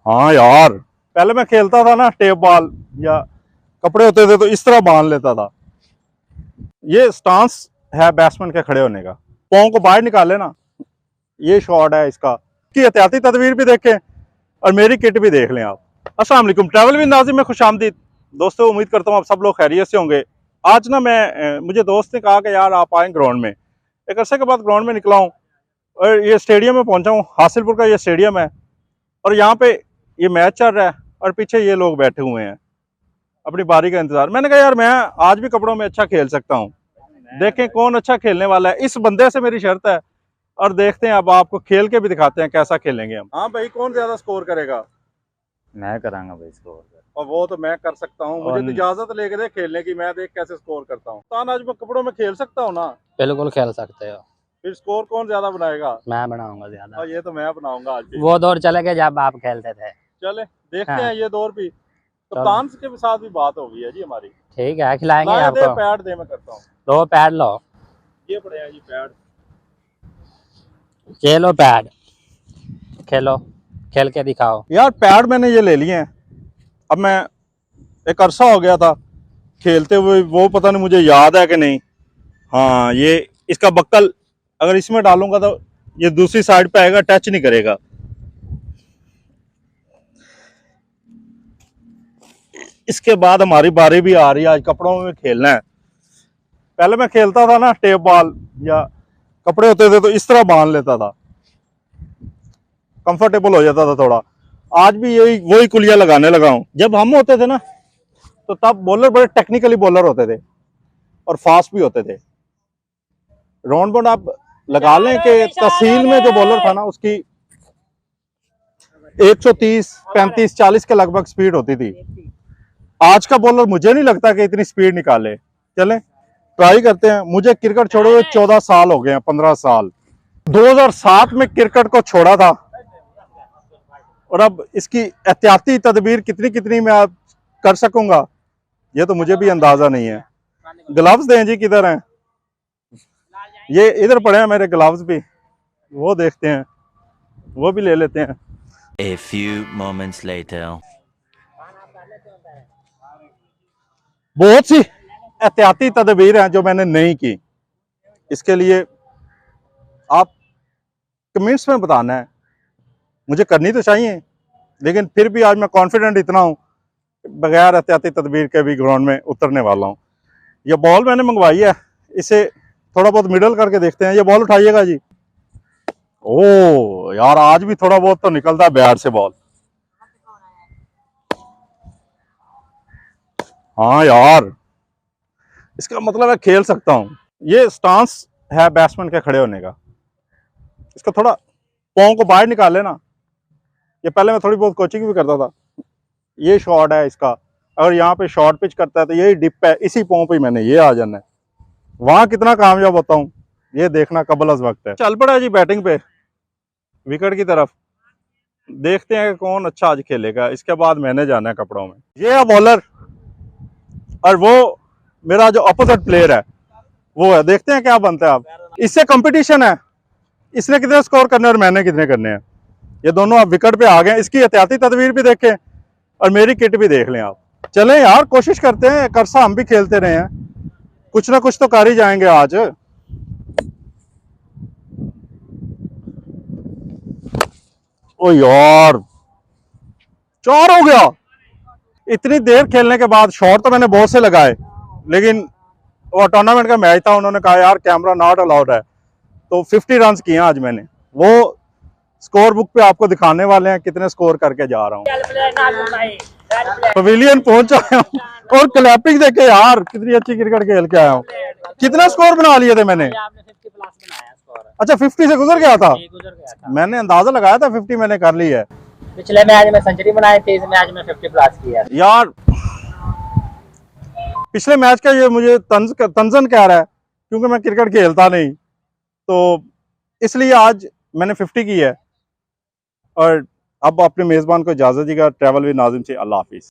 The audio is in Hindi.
हाँ यार, पहले मैं खेलता था ना टेप बॉल या कपड़े होते थे तो इस तरह बांध लेता था। ये स्टांस है बैट्समैन के खड़े होने का, पाँव को बाहर निकाले ना, ये शॉट है इसका। की एहतियाती तदवीर भी देखें और मेरी किट भी देख लें आप। अस्सलाम वालेकुम, ट्रैवल विद नाज़िम में खुशामदीद। दोस्तों, उम्मीद करता हूँ आप सब लोग खैरियत से होंगे। आज ना मुझे दोस्त ने कहा कि यार आप आए ग्राउंड में। एक अरसे के बाद ग्राउंड में निकला हूँ और ये स्टेडियम में पहुंचा हूँ। हासिलपुर का ये स्टेडियम है और यहाँ पे ये मैच चल रहा है और पीछे ये लोग बैठे हुए हैं अपनी बारी का इंतजार। मैंने कहा यार मैं आज भी कपड़ों में अच्छा खेल सकता हूँ, देखें कौन अच्छा खेलने वाला है। इस बंदे से मेरी शर्त है और देखते हैं, अब आपको खेल के भी दिखाते हैं कैसा खेलेंगे हम। हाँ भाई, कौन ज्यादा स्कोर करेगा? मैं करांगा भाई स्कोर। और वो तो मैं कर सकता हूँ, मुझे तो इजाजत लेके दे खेलने की, मैं देख कैसे स्कोर करता हूँ। आज मैं कपड़ों में खेल सकता हूँ ना? बिल्कुल खेल सकते हो। फिर स्कोर कौन ज्यादा बनाएगा? मैं बनाऊंगा ज्यादा। और ये तो मैं बनाऊंगा आज भी। वो दौर चले गए जब आप खेलते थे। चले देखते हाँ। हैं ये दौर भी। कप्तान के साथ भी बात हो गई है जी हमारी। ठीक है, खिलाएंगे दे आपको। पैड दे, मैं करता हूँ। दो पैड लो, ये पड़े हैं जी पैड। ये लो पैड, खेलो, खेल के दिखाओ। यार पैड मैंने ये ले लिए हैं। अब मैं एक अरसा हो गया था खेलते हुए, वो पता नहीं मुझे याद है कि नहीं। हाँ, ये इसका बक्कल अगर इसमें डालूंगा तो ये दूसरी साइड पे आएगा, टच नहीं करेगा। इसके बाद हमारी बारी भी आ रही है, आज कपड़ों में खेलना है। पहले मैं खेलता था ना टेप बॉल या कपड़े होते थे तो इस तरह बांध लेता था, कंफर्टेबल हो जाता था थोड़ा। आज भी यही वही कुलिया लगाने लगा हूं। जब हम होते थे ना तो तब बॉलर बड़े टेक्निकली बॉलर होते थे और फास्ट भी होते थे। राउंड बोर्ड आप लगा लें कि तहसील में जो बॉलर था ना उसकी 130, 35, 40 के लगभग स्पीड होती थी। आज का बॉलर मुझे नहीं लगता कि इतनी स्पीड निकाले। चलें ट्राई करते हैं। मुझे क्रिकेट छोड़े हुए 14 साल हो गए हैं, 15 साल। 2007 में क्रिकेट को छोड़ा था और अब इसकी एहतियाती तदबीर कितनी कितनी मैं आप कर सकूंगा ये तो मुझे भी अंदाजा नहीं है। ग्लव्स दें जी, किधर हैं? ये इधर पड़े हैं मेरे ग्लव्स भी, वो देखते हैं, वो भी ले लेते हैं। A few moments later. बहुत सी एहतियाती तदबीर हैं जो मैंने नहीं की। इसके लिए आप कमेंट्स में बताना है। मुझे करनी तो चाहिए, लेकिन फिर भी आज मैं कॉन्फिडेंट इतना हूं बगैर एहतियाती तदबीर के भी ग्राउंड में उतरने वाला हूं। ये बॉल मैंने मंगवाई है, इसे थोड़ा बहुत मिडल करके देखते हैं। ये बॉल उठाइएगा जी। ओ यार, आज भी थोड़ा बहुत तो निकलता है बैट से बॉल। हाँ यार, इसका मतलब है खेल सकता हूं। ये स्टांस है बैट्समैन के खड़े होने का। इसका थोड़ा पाँव को बाहर निकाले ना, ये पहले मैं थोड़ी बहुत कोचिंग भी करता था। ये शॉट है इसका। अगर यहाँ पे शॉर्ट पिच करता है तो यही डिप है, इसी पाँव पे मैंने ये आ जाना है। वहां कितना कामयाब होता हूँ ये देखना कबल अज वक्त है। चल पड़ा जी बैटिंग पे, विकेट की तरफ। देखते हैं कि कौन अच्छा आज खेलेगा। इसके बाद मैंने जाना है कपड़ों में। ये है बॉलर और वो मेरा जो अपोजिट प्लेयर है वो है। देखते हैं क्या बनता है। अब इससे कंपटीशन है, इसने कितने स्कोर करने और मैंने कितने करने हैं। ये दोनों अब विकेट पे आ गए। इसकी एहतियाती तदवीर भी देखें और मेरी किट भी देख लें आप। चलें यार, कोशिश करते हैं। एक अरसा हम भी खेलते रहे हैं, कुछ ना कुछ तो कर ही जाएंगे आज। ओ यार, 4 हो गया। इतनी देर खेलने के बाद शॉट तो मैंने बहुत से लगाए, लेकिन वो टूर्नामेंट का मैच था, उन्होंने कहा यार कैमरा नॉट अलाउड है, तो 50 रन किए आज मैंने। वो स्कोर बुक पे आपको दिखाने वाले हैं कितने स्कोर करके जा रहा हूँ। पवेलियन पहुंचा हूँ और क्लैपिंग देखे यार, कितनी अच्छी क्रिकेट खेल के आया हूँ। कितना स्कोर बना लिए थे मैंने? अच्छा, 50 से गुजर गया था। मैंने अंदाजा लगाया था 50 मैंने कर ली है। पिछले मैच में सेंचुरी बनाई थी, इस मैच में 50 प्लस किया यार। पिछले मैच का ये मुझे तंजन कह रहा है क्योंकि मैं क्रिकेट खेलता नहीं, तो इसलिए आज मैंने 50 की है। और अब अपने मेजबान को इजाजत दीजिएगा। ट्रैवल विद नाज़िम से, अल्लाह हाफिज।